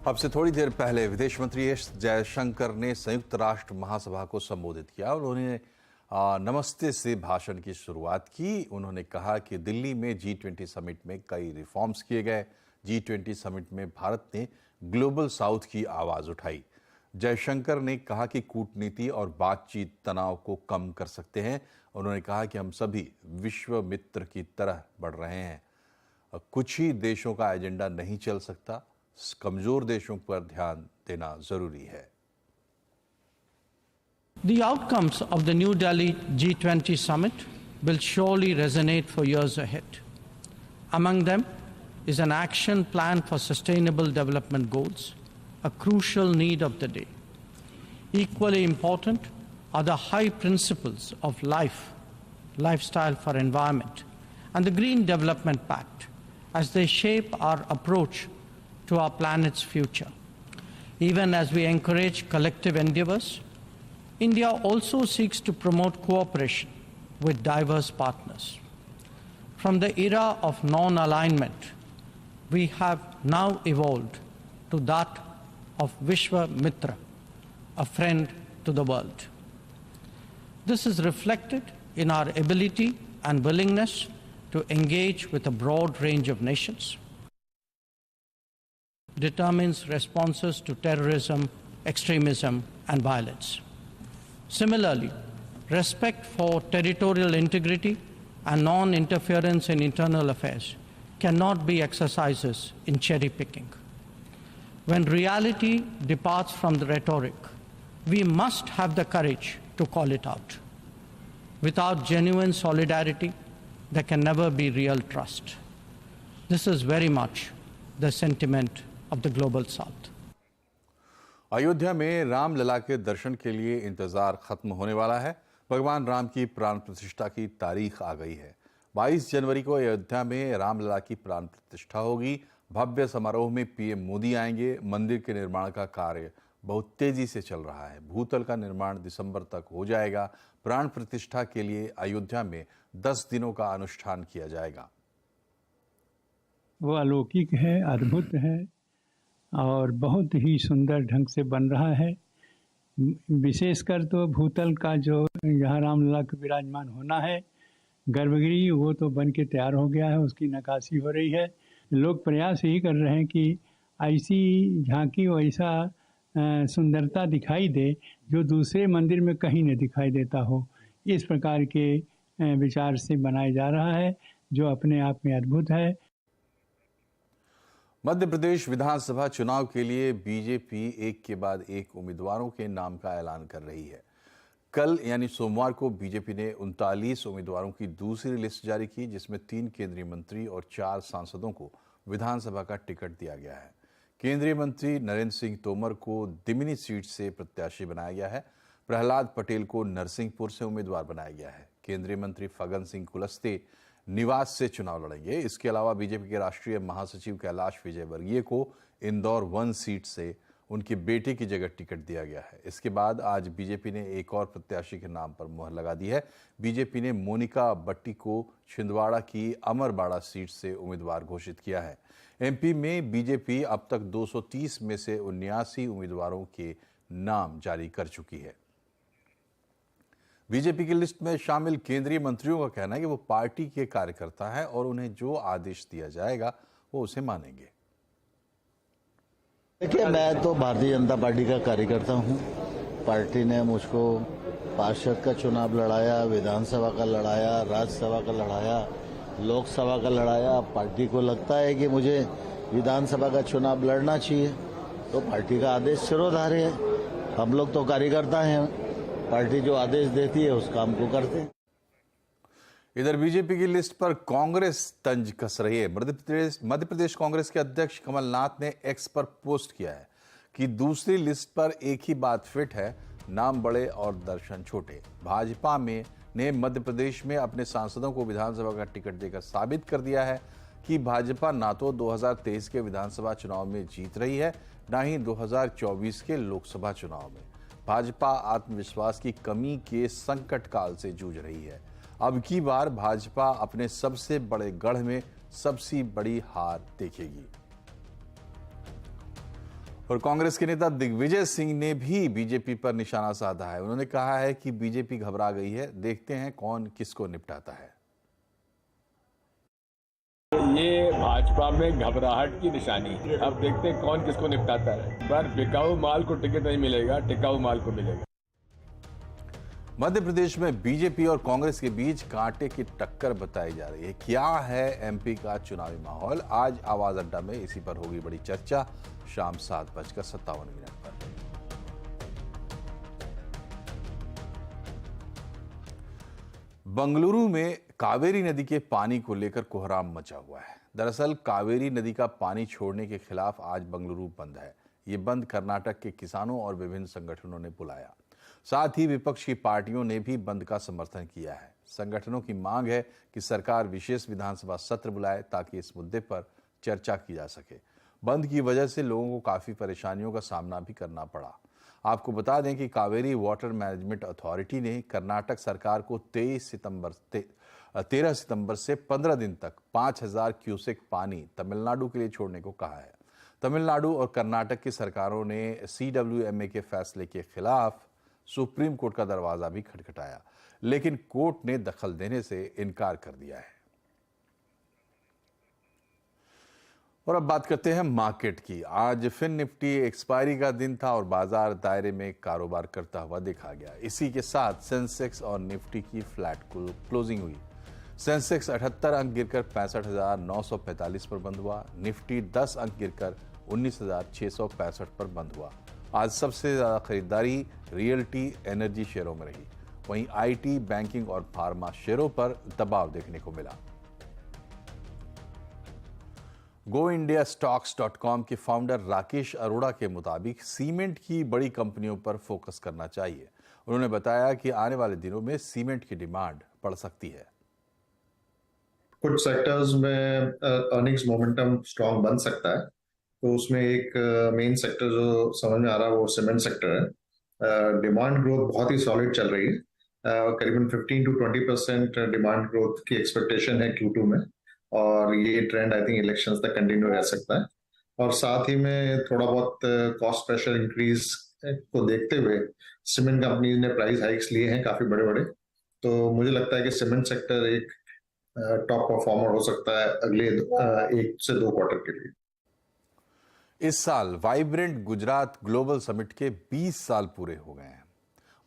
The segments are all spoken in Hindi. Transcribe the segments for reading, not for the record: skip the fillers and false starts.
अब से थोड़ी देर पहले विदेश मंत्री एस जयशंकर ने संयुक्त राष्ट्र महासभा को संबोधित किया और उन्होंने नमस्ते से भाषण की शुरुआत की। उन्होंने कहा कि दिल्ली में G20 समिट में कई रिफॉर्म्स किए गए। G20 समिट में भारत ने ग्लोबल साउथ की आवाज उठाई। जयशंकर ने कहा कि कूटनीति और बातचीत तनाव को कम कर सकते हैं। उन्होंने कहा कि हम सभी विश्व मित्र की तरह बढ़ रहे हैं। कुछ ही देशों का एजेंडा नहीं चल सकता, कमजोर देशों पर ध्यान देना जरूरी है। The outcomes of the New Delhi G20 summit will surely resonate for years ahead. Among them is an action plan for sustainable development goals, a crucial need of the day. Equally important are the high principles of lifestyle for environment, and the Green Development Pact as they shape our approach to our planet's future. Even as we encourage collective endeavors, India also seeks to promote cooperation with diverse partners. From the era of non-alignment, we have now evolved to that of Vishwa Mitra, a friend to the world. This is reflected in our ability and willingness to engage with a broad range of nations, determines responses to terrorism, extremism, and violence. Similarly, respect for territorial integrity and non-interference in internal affairs cannot be exercises in cherry-picking. When reality departs from the rhetoric, we must have the courage to call it out. Without genuine solidarity, there can never be real trust. This is very much the sentiment of the global South. Ayodhya में रामलला के दर्शन के लिए इंतजार खत्म होने वाला है। भगवान राम की प्राण प्रतिष्ठा की तारीख आ गई है। 22 जनवरी को अयोध्या में रामलला की प्राण प्रतिष्ठा होगी। भव्य समारोह में पीएम मोदी आएंगे। मंदिर के निर्माण का कार्य बहुत तेजी से चल रहा है। भूतल का निर्माण दिसंबर तक हो जाएगा। प्राण प्रतिष्ठा के लिए अयोध्या में 10 दिनों का अनुष्ठान किया जाएगा। वो अलौकिक है, अद्भुत है और बहुत ही सुंदर ढंग से बन रहा है। विशेषकर तो भूतल का जो यहाँ रामलला का विराजमान होना है, गर्भगृह वो तो बन के तैयार हो गया है, उसकी नक्काशी हो रही है। लोग प्रयास यही कर रहे हैं कि ऐसी झांकी वैसा सुंदरता दिखाई दे जो दूसरे मंदिर में कहीं नहीं दिखाई देता हो। इस प्रकार के विचार से बनाया जा रहा है जो अपने आप में अद्भुत है। मध्य प्रदेश विधानसभा चुनाव के लिए बीजेपी एक के बाद एक उम्मीदवारों के नाम का ऐलान कर रही है। कल यानी सोमवार को बीजेपी ने 39 उम्मीदवारों की दूसरी लिस्ट जारी की, जिसमें 3 केंद्रीय मंत्री और 4 सांसदों को विधानसभा का टिकट दिया गया है। केंद्रीय मंत्री नरेंद्र सिंह तोमर को दिमनी सीट से प्रत्याशी बनाया गया है। प्रहलाद पटेल को नरसिंहपुर से उम्मीदवार बनाया गया है। केंद्रीय मंत्री फग्गन सिंह कुलस्ते निवास से चुनाव लड़ेंगे। इसके अलावा बीजेपी के राष्ट्रीय महासचिव कैलाश विजयवर्गीय को इंदौर 1 सीट से उनके बेटे की जगह टिकट दिया गया है। इसके बाद आज बीजेपी ने एक और प्रत्याशी के नाम पर मुहर लगा दी है। बीजेपी ने मोनिका बट्टी को छिंदवाड़ा की अमरबाड़ा सीट से उम्मीदवार घोषित किया है। एमपी में बीजेपी अब तक 230 में से 79 उम्मीदवारों के नाम जारी कर चुकी है। बीजेपी की लिस्ट में शामिल केंद्रीय मंत्रियों का कहना है कि वो पार्टी के कार्यकर्ता हैं और उन्हें जो आदेश दिया जाएगा वो उसे मानेंगे। देखिए, मैं तो भारतीय जनता पार्टी का कार्यकर्ता हूं। पार्टी ने मुझको पार्षद का चुनाव लड़ाया, विधानसभा का लड़ाया, राज्यसभा का लड़ाया, लोकसभा का लड़ाया। पार्टी को लगता है कि मुझे विधानसभा का चुनाव लड़ना चाहिए तो पार्टी का आदेश सिरोधार्य है। हम लोग तो कार्यकर्ता हैं, पार्टी जो आदेश देती है उस काम को करते हैं। इधर बीजेपी की लिस्ट पर कांग्रेस तंज कस रही है। मध्य प्रदेश कांग्रेस के अध्यक्ष कमलनाथ ने एक्स पर पोस्ट किया है कि दूसरी लिस्ट पर एक ही बात फिट है, नाम बड़े और दर्शन छोटे। भाजपा में ने मध्य प्रदेश में अपने सांसदों को विधानसभा का टिकट देकर साबित कर दिया है कि भाजपा ना तो 2023 के विधानसभा चुनाव में जीत रही है, ना ही 2024 के लोकसभा चुनाव में। भाजपा आत्मविश्वास की कमी के संकट काल से जूझ रही है। अब की बार भाजपा अपने सबसे बड़े गढ़ में सबसे बड़ी हार देखेगी। और कांग्रेस के नेता दिग्विजय सिंह ने भी बीजेपी पर निशाना साधा है। उन्होंने कहा है कि बीजेपी घबरा गई है, देखते हैं कौन किसको निपटाता है। ये भाजपा में घबराहट की निशानी है। अब देखते हैं कौन किसको निपटाता है। पर बिकाऊ माल को टिकट नहीं मिलेगा, टिकाऊ माल को मिलेगा। मध्य प्रदेश में बीजेपी और कांग्रेस के बीच कांटे की टक्कर बताई जा रही है। क्या है एमपी का चुनावी माहौल? आज आवाज अड्डा में इसी पर होगी बड़ी चर्चा, शाम 7:57 पर। बंगलुरु में कावेरी नदी के पानी को लेकर कोहराम मचा हुआ है। दरअसल कावेरी नदी का पानी छोड़ने के खिलाफ आज बंगलुरु बंद है। ये बंद कर्नाटक के किसानों और विभिन्न संगठनों ने बुलाया। साथ ही विपक्ष की पार्टियों ने भी बंद का समर्थन किया है। संगठनों की मांग है कि सरकार विशेष विधानसभा सत्र बुलाए ताकि इस मुद्दे पर चर्चा की जा सके। बंद की वजह से लोगों को काफी परेशानियों का सामना भी करना पड़ा। आपको बता दें कि कावेरी वाटर मैनेजमेंट अथॉरिटी ने कर्नाटक सरकार को 13 सितंबर से 15 दिन तक 5000 क्यूसेक पानी तमिलनाडु के लिए छोड़ने को कहा है। तमिलनाडु और कर्नाटक की सरकारों ने CWMA के फैसले के खिलाफ सुप्रीम कोर्ट का दरवाजा भी खटखटाया, लेकिन कोर्ट ने दखल देने से इनकार कर दिया है। और अब बात करते हैं मार्केट की। आज फिन निफ्टी एक्सपायरी का दिन था और बाजार दायरे में कारोबार करता हुआ देखा गया। इसी के साथ सेंसेक्स और निफ्टी की फ्लैट क्लोजिंग हुई। सेंसेक्स 78 अंक गिरकर 65,945 पर बंद हुआ। निफ्टी 10 अंक गिरकर 19,665 पर बंद हुआ। आज सबसे ज्यादा खरीदारी रियल्टी एनर्जी शेयरों में रही। वहीं IT, बैंकिंग और फार्मा शेयरों पर दबाव देखने को मिला। GoIndiaStocks.com के फाउंडर राकेश अरोड़ा के मुताबिक सीमेंट की बड़ी कंपनियों पर फोकस करना चाहिए। उन्होंने बताया कि आने वाले दिनों में सीमेंट की डिमांड बढ़ सकती है। कुछ सेक्टर्स में अर्निंग्स मोमेंटम स्ट्रांग बन सकता है, तो उसमें एक मेन सेक्टर जो समझ में आ रहा है वो सीमेंट सेक्टर है। डिमांड ग्रोथ बहुत ही सॉलिड चल रही है। करीबन 15 to 20% डिमांड ग्रोथ की एक्सपेक्टेशन है Q2 में, और ये ट्रेंड आई थिंक इलेक्शंस तक कंटिन्यू रह सकता है। और साथ ही में थोड़ा बहुत कॉस्ट प्रेशर इंक्रीज को देखते हुए सीमेंट कंपनीज ने प्राइस हाइक्स लिए हैं काफी बड़े बड़े। तो मुझे लगता है कि सीमेंट सेक्टर एक टॉप परफॉर्मर हो सकता है अगले 1 से 2 क्वार्टर के लिए। इस साल वाइब्रेंट गुजरात ग्लोबल समिट के 20 साल पूरे हो गए हैं।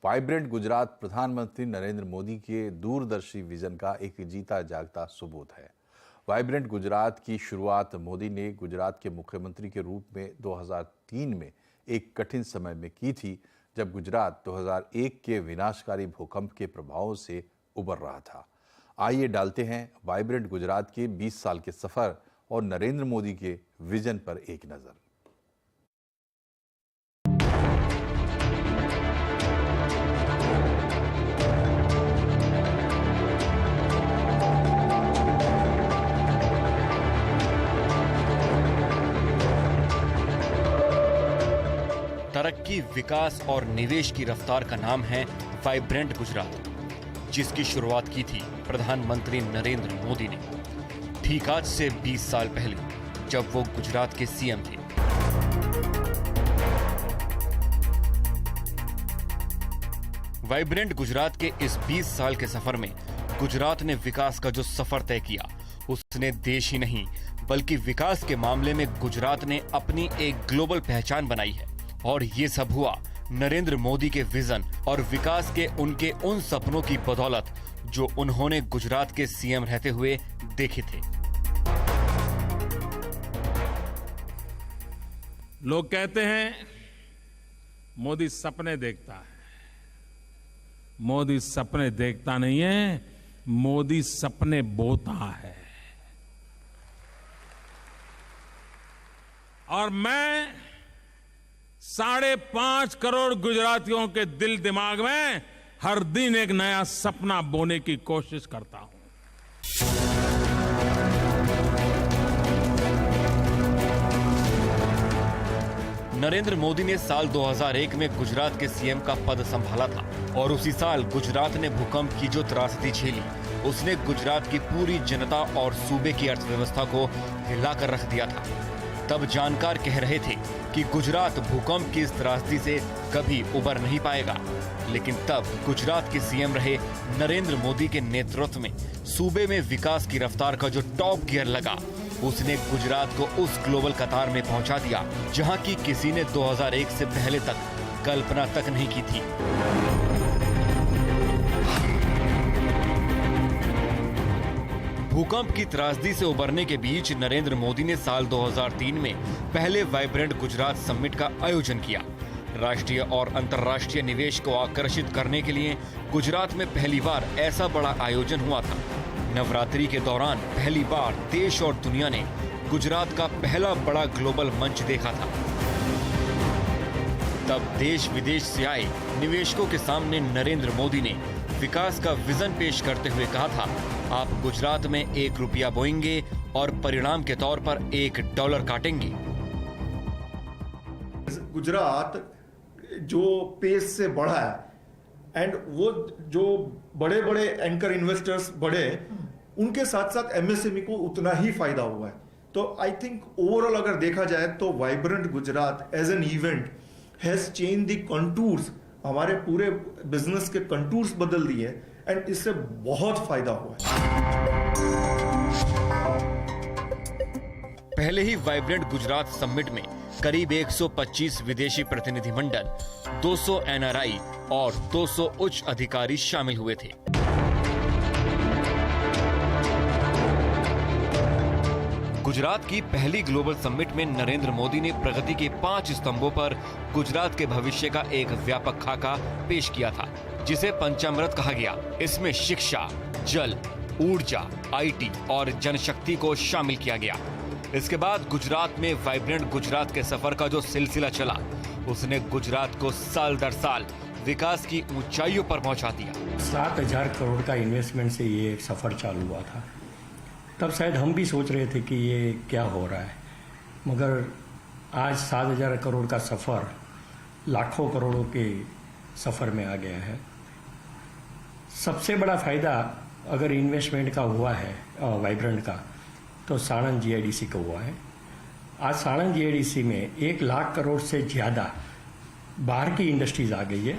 वाइब्रेंट गुजरात प्रधानमंत्री नरेंद्र मोदी के दूरदर्शी विजन का एक जीता जागता सबूत है। वाइब्रेंट गुजरात की शुरुआत मोदी ने गुजरात के मुख्यमंत्री के रूप में 2003 में एक कठिन समय में की थी, जब गुजरात 2001 के विनाशकारी भूकंप के प्रभावों से उबर रहा था। आइए डालते हैं वाइब्रेंट गुजरात के 20 साल के सफर और नरेंद्र मोदी के विजन पर एक नजर। तरक्की, विकास और निवेश की रफ्तार का नाम है वाइब्रेंट गुजरात, जिसकी शुरुआत की थी प्रधानमंत्री नरेंद्र मोदी ने, ठीक आज से 20 साल पहले, जब वो गुजरात के CM थे। वाइब्रेंट गुजरात के इस 20 साल के सफर में गुजरात ने विकास का जो सफर तय किया, उसने देश ही नहीं बल्कि विकास के मामले में गुजरात ने अपनी एक ग्लोबल पहचान बनाई है। और ये सब हुआ नरेंद्र मोदी के विजन और विकास के उनके उन सपनों की बदौलत जो उन्होंने गुजरात के CM रहते हुए देखे थे। लोग कहते हैं मोदी सपने देखता है। मोदी सपने देखता नहीं है, मोदी सपने बोता है। और मैं 5.5 करोड़ गुजरातियों के दिल दिमाग में हर दिन एक नया सपना बोने की कोशिश करता हूं। नरेंद्र मोदी ने साल 2001 में गुजरात के CM का पद संभाला था और उसी साल गुजरात ने भूकंप की जो त्रासदी झेली, उसने गुजरात की पूरी जनता और सूबे की अर्थव्यवस्था को हिलाकर रख दिया था। तब जानकार कह रहे थे कि गुजरात भूकंप की इस त्रासदी से कभी उबर नहीं पाएगा, लेकिन तब गुजरात के सीएम रहे नरेंद्र मोदी के नेतृत्व में सूबे में विकास की रफ्तार का जो टॉप गियर लगा, उसने गुजरात को उस ग्लोबल कतार में पहुंचा दिया जहां की किसी ने 2001 से पहले तक कल्पना तक नहीं की थी। भूकंप की त्रासदी से उबरने के बीच नरेंद्र मोदी ने साल 2003 में पहले वाइब्रेंट गुजरात समिट का आयोजन किया। राष्ट्रीय और अंतर्राष्ट्रीय निवेश को आकर्षित करने के लिए गुजरात में पहली बार ऐसा बड़ा आयोजन हुआ था। नवरात्रि के दौरान पहली बार देश और दुनिया ने गुजरात का पहला बड़ा ग्लोबल मंच देखा था। तब देश विदेश से आए निवेशकों के सामने नरेंद्र मोदी ने विकास का विजन पेश करते हुए कहा था, आप गुजरात में 1 रुपया बोएंगे और परिणाम के तौर पर $1 काटेंगे। गुजरात जो पेस से बढ़ा है एंड वो जो बड़े बड़े एंकर इन्वेस्टर्स बढ़े, उनके साथ साथ एमएसएमई को उतना ही फायदा हुआ है। तो आई थिंक ओवरऑल अगर देखा जाए तो vibrant Gujarat as an event has change the contours, हमारे पूरे बिजनेस के कंटूर्स बदल दिए एंड इससे बहुत फायदा हुआ है। पहले ही वाइब्रेंट गुजरात समिट में करीब 125 विदेशी प्रतिनिधिमंडल, 200 एनआरआई और 200 उच्च अधिकारी शामिल हुए थे। गुजरात की पहली ग्लोबल समिट में नरेंद्र मोदी ने प्रगति के 5 स्तंभों पर गुजरात के भविष्य का एक व्यापक खाका पेश किया था, जिसे पंचामृत कहा गया। इसमें शिक्षा, जल, ऊर्जा, आईटी और जनशक्ति को शामिल किया गया। इसके बाद गुजरात में वाइब्रेंट गुजरात के सफर का जो सिलसिला चला, उसने गुजरात को साल दर साल विकास की ऊंचाइयों पर पहुंचा दिया। 7,000 करोड़ का इन्वेस्टमेंट से ये एक सफर चालू हुआ था। तब शायद हम भी सोच रहे थे कि ये क्या हो रहा है, मगर आज 7,000 करोड़ का सफर लाखों करोड़ों के सफर में आ गया है। सबसे बड़ा फायदा अगर इन्वेस्टमेंट का हुआ है वाइब्रेंट का, तो साणंद जीआईडीसी का हुआ है। आज साणंद जीआईडीसी में 1 लाख करोड़ से ज्यादा बाहर की इंडस्ट्रीज आ गई है।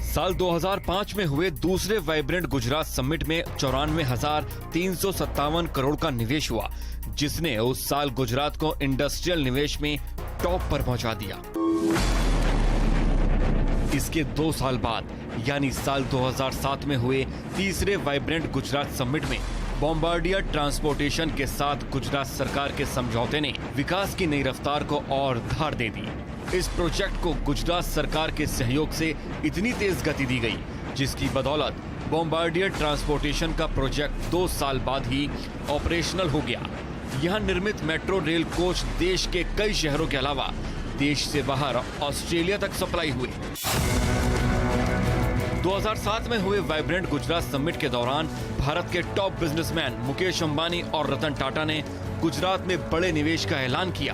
साल 2005 में हुए दूसरे वाइब्रेंट गुजरात समिट में 94,357 करोड़ का निवेश हुआ, जिसने उस साल गुजरात को इंडस्ट्रियल निवेश में टॉप पर पहुंचा दिया। इसके 2 साल बाद यानी साल 2007 में हुए तीसरे वाइब्रेंट गुजरात समिट में बॉम्बार्डियर ट्रांसपोर्टेशन के साथ गुजरात सरकार के समझौते ने विकास की नई रफ्तार को और धार दे दी। इस प्रोजेक्ट को गुजरात सरकार के सहयोग से इतनी तेज गति दी गई, जिसकी बदौलत बॉम्बार्डियर ट्रांसपोर्टेशन का प्रोजेक्ट 2 साल बाद ही ऑपरेशनल हो गया। यहाँ निर्मित मेट्रो रेल कोच देश के कई शहरों के अलावा देश से बाहर ऑस्ट्रेलिया तक सप्लाई हुए। 2007 में हुए वाइब्रेंट गुजरात समिट के दौरान भारत के टॉप बिजनेसमैन मुकेश अंबानी और रतन टाटा ने गुजरात में बड़े निवेश का ऐलान किया।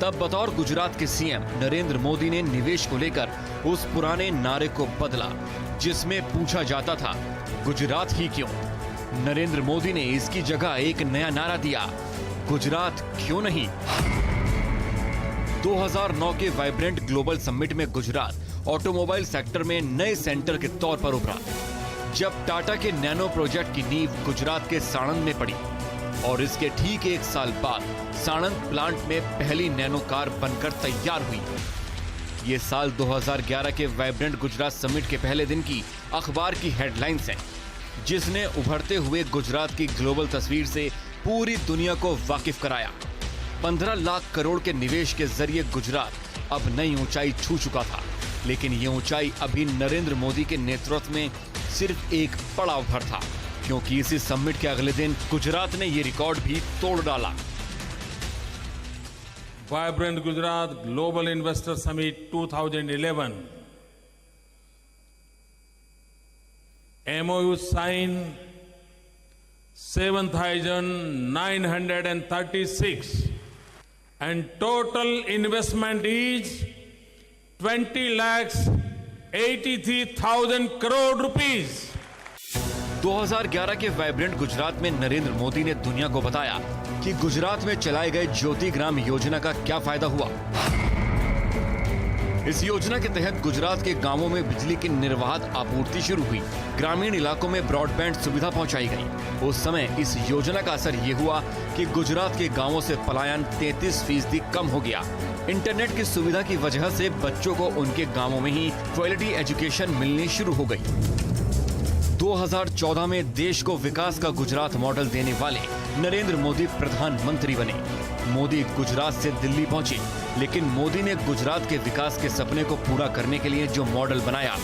तब बतौर गुजरात के सीएम नरेंद्र मोदी ने निवेश को लेकर उस पुराने नारे को बदला, जिसमें पूछा जाता था, गुजरात ही क्यों? नरेंद्र मोदी ने इसकी जगह एक नया नारा दिया, गुजरात क्यों नहीं? 2009 के वाइब्रेंट ग्लोबल समिट में गुजरात ऑटोमोबाइल सेक्टर में नए सेंटर के तौर पर उभरा, जब टाटा के नैनो प्रोजेक्ट की नींव गुजरात के साणंद में पड़ी और इसके ठीक 1 साल बाद साणंद प्लांट में पहली नैनो कार बनकर तैयार हुई। ये साल 2011 के वाइब्रेंट गुजरात समिट के पहले दिन की अखबार की हेडलाइंस हैं, जिसने उभरते हुए गुजरात की ग्लोबल तस्वीर से पूरी दुनिया को वाकिफ कराया। 15 लाख करोड़ के निवेश के जरिए गुजरात अब नई ऊंचाई छू चुका था, लेकिन ये ऊंचाई अभी नरेंद्र मोदी के नेतृत्व में सिर्फ एक पड़ाव भर था, क्योंकि इसी समिट के अगले दिन गुजरात ने ये रिकॉर्ड भी तोड़ डाला। Vibrant Gujarat global investor summit 2011 MOU signed 7,936 and total investment is 20,83,000 crore rupees. 2011 के वाइब्रेंट गुजरात में नरेंद्र मोदी ने दुनिया को बताया कि गुजरात में चलाए गए ज्योति ग्राम योजना का क्या फायदा हुआ। इस योजना के तहत गुजरात के गांवों में बिजली की निर्बाध आपूर्ति शुरू हुई। ग्रामीण इलाकों में ब्रॉडबैंड सुविधा पहुंचाई गई। उस समय इस योजना का असर ये हुआ कि गुजरात के गांवों से पलायन 33% कम हो गया। इंटरनेट की सुविधा की वजह से बच्चों को उनके गांवों में ही क्वालिटी एजुकेशन मिलनी शुरू हो गई। 2014 में देश को विकास का गुजरात मॉडल देने वाले नरेंद्र मोदी प्रधानमंत्री बने। मोदी गुजरात से दिल्ली पहुंचे, लेकिन मोदी ने गुजरात के विकास के सपने को पूरा करने के लिए जो मॉडल बनाया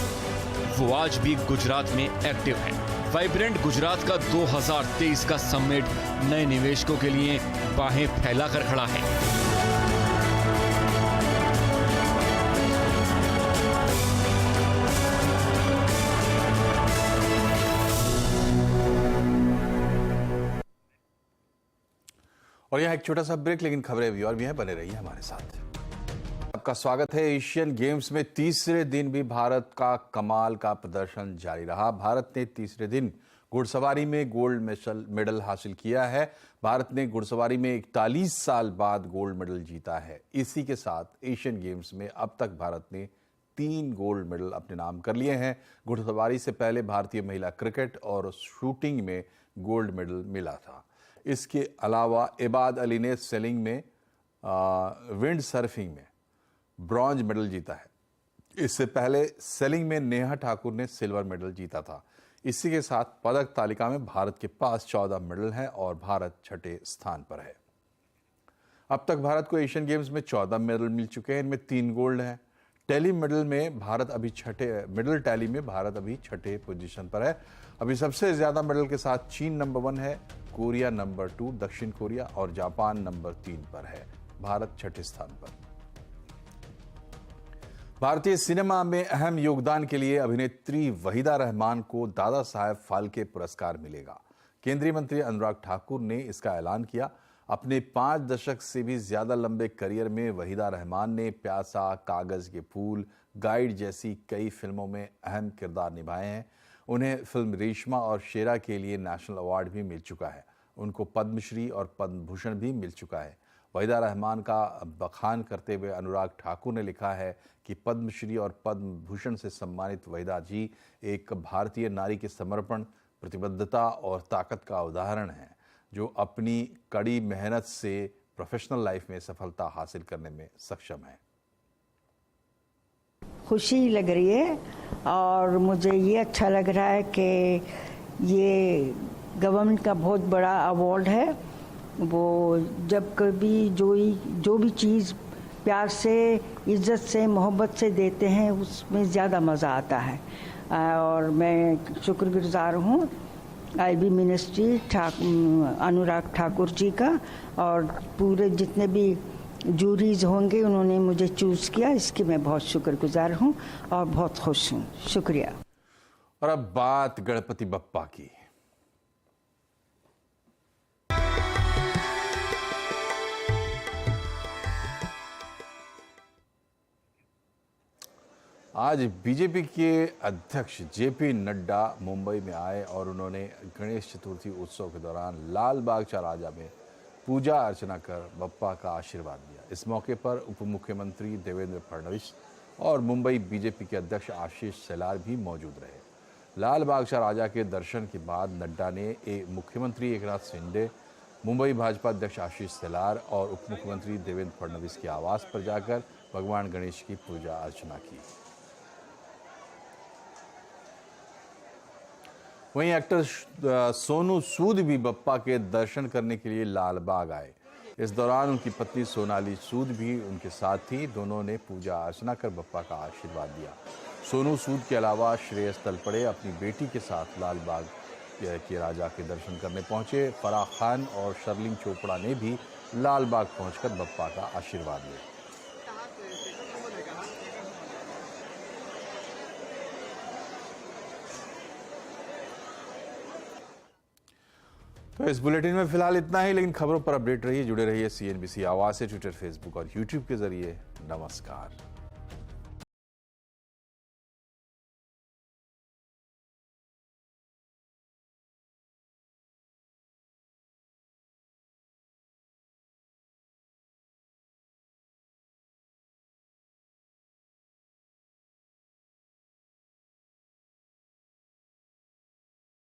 वो आज भी गुजरात में एक्टिव है। वाइब्रेंट गुजरात का 2023 का समिट नए निवेशकों के लिए बाहें फैलाकर खड़ा है। और यहाँ एक छोटा सा ब्रेक, लेकिन खबरें भी और भी हैं, बने रहिए हमारे साथ। आपका स्वागत है। एशियन गेम्स में तीसरे दिन भी भारत का कमाल का प्रदर्शन जारी रहा। भारत ने तीसरे दिन घुड़सवारी में गोल्ड मेडल हासिल किया है। भारत ने घुड़सवारी में 41 साल बाद गोल्ड मेडल जीता है। इसी के साथ एशियन गेम्स में अब तक भारत ने 3 गोल्ड मेडल अपने नाम कर लिए हैं। घुड़सवारी से पहले भारतीय महिला क्रिकेट और शूटिंग में गोल्ड मेडल मिला था। इसके अलावा इबाद अली ने सेलिंग में विंड सर्फिंग में ब्रॉन्ज मेडल जीता है। इससे पहले सेलिंग में नेहा ठाकुर ने सिल्वर मेडल जीता था। इसी के साथ पदक तालिका में भारत के पास 14 मेडल हैं और भारत 6ठे स्थान पर है। अब तक भारत को एशियन गेम्स में 14 मेडल मिल चुके हैं। इनमें 3 गोल्ड हैं। टैली मेडल में भारत अभी मेडल टैली में भारत अभी 6ठे पोजीशन पर है। अभी सबसे ज्यादा मेडल के साथ चीन नंबर 1 है, कोरिया नंबर 2, दक्षिण कोरिया और जापान नंबर 3 पर है। भारत 6ठे स्थान पर। भारतीय सिनेमा में अहम योगदान के लिए अभिनेत्री वहीदा रहमान को दादा साहेब फाल्के पुरस्कार मिलेगा। केंद्रीय मंत्री अनुराग ठाकुर ने इसका ऐलान किया। अपने 5 दशक से भी ज्यादा लंबे करियर में वहीदा रहमान ने प्यासा, कागज के फूल, गाइड जैसी कई फिल्मों में अहम किरदार निभाए हैं। उन्हें फिल्म रेशमा और शेरा के लिए नेशनल अवार्ड भी मिल चुका है। उनको पद्मश्री और पद्म भूषण भी मिल चुका है। वहीदा रहमान का बखान करते हुए अनुराग ठाकुर ने लिखा है कि पद्मश्री और पद्म भूषण से सम्मानित वहीदा जी एक भारतीय नारी के समर्पण, प्रतिबद्धता और ताकत का उदाहरण है, जो अपनी कड़ी मेहनत से प्रोफेशनल लाइफ में सफलता हासिल करने में सक्षम है। खुशी लग रही है और मुझे ये अच्छा लग रहा है कि ये गवर्नमेंट का बहुत बड़ा अवार्ड है। वो जब कभी जो भी चीज़ प्यार से, इज्जत से, मोहब्बत से देते हैं उसमें ज़्यादा मज़ा आता है। और मैं शुक्रगुजार हूँ आईबी मिनिस्ट्री अनुराग ठाकुर जी का और पूरे जितने भी जूरीज होंगे उन्होंने मुझे चूज़ किया, इसकी मैं बहुत शुक्रगुजार हूँ और बहुत खुश हूँ। शुक्रिया। और अब बात गणपति बप्पा की। आज बीजेपी के अध्यक्ष जेपी नड्डा मुंबई में आए और उन्होंने गणेश चतुर्थी उत्सव के दौरान लाल बाग चाराजा में पूजा अर्चना कर बप्पा का आशीर्वाद लिया। इस मौके पर उप मुख्यमंत्री देवेंद्र फडणवीस और मुंबई बीजेपी के अध्यक्ष आशीष शेलार भी मौजूद रहे। लाल बाग चाराजा के दर्शन के बाद नड्डा ने मुख्यमंत्री एकनाथ शिंदे, मुंबई भाजपा अध्यक्ष आशीष शेलार और उप मुख्यमंत्री देवेंद्र फडणवीस के आवास पर जाकर भगवान गणेश की पूजा अर्चना की। वहीं एक्टर सोनू सूद भी बप्पा के दर्शन करने के लिए लाल बाग आए। इस दौरान उनकी पत्नी सोनाली सूद भी उनके साथ थी। दोनों ने पूजा अर्चना कर बप्पा का आशीर्वाद दिया। सोनू सूद के अलावा श्रेयस तलपड़े अपनी बेटी के साथ लाल बाग के राजा के दर्शन करने पहुंचे। फराह खान और शर्लिन चोपड़ा ने भी लाल बाग पहुंचकर बप्पा का आशीर्वाद लिया। तो इस बुलेटिन में फिलहाल इतना ही, लेकिन खबरों पर अपडेट रहिए, जुड़े रहिए CNBC आवाज से ट्विटर, फेसबुक और YouTube के जरिए। नमस्कार।